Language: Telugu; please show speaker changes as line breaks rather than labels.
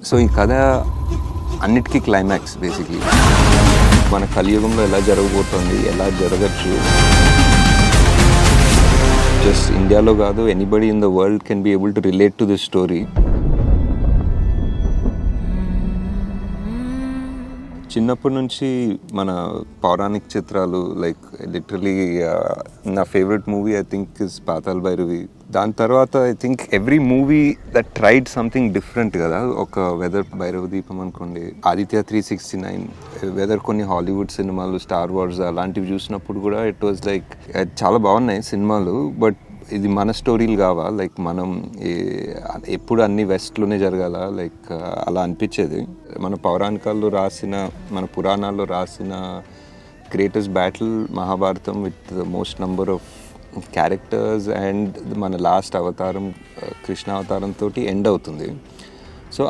సో ఈ కథ అన్నిటికీ క్లైమాక్స్ బేసిక్లీ మన కలియుగంలో ఎలా జరగబోతోంది, ఎలా జరగచ్చు. జస్ట్ ఇండియాలో కాదు, anybody in the world can be able to relate to this story. చిన్నప్పటి నుంచి మన పౌరాణిక చిత్రాలు లైక్ లిటరలీ నా favourite movie I think is Pathala Bhairavi. దాని తర్వాత I think every movie that tried something different కదా. ఒక వెదర్ భైరవ దీపం అనుకోండి, ఆదిత్య 369, వెదర్ కొన్ని హాలీవుడ్ సినిమాలు, స్టార్ వార్స్ అలాంటివి చూసినప్పుడు కూడా ఇట్ వాజ్ లైక్ చాలా బాగున్నాయి సినిమాలు. బట్ ఇది మన స్టోరీలు కావా, లైక్ మనం ఎప్పుడు అన్ని వెస్ట్లోనే జరగాల, లైక్ అలా అనిపించేది. మన పౌరాణికాల్లో రాసిన, మన పురాణాల్లో రాసిన greatest battle Mahabharatam with the most number of characters and మన లాస్ట్ అవతారం కృష్ణ అవతారంతో ఎండ్ అవుతుంది.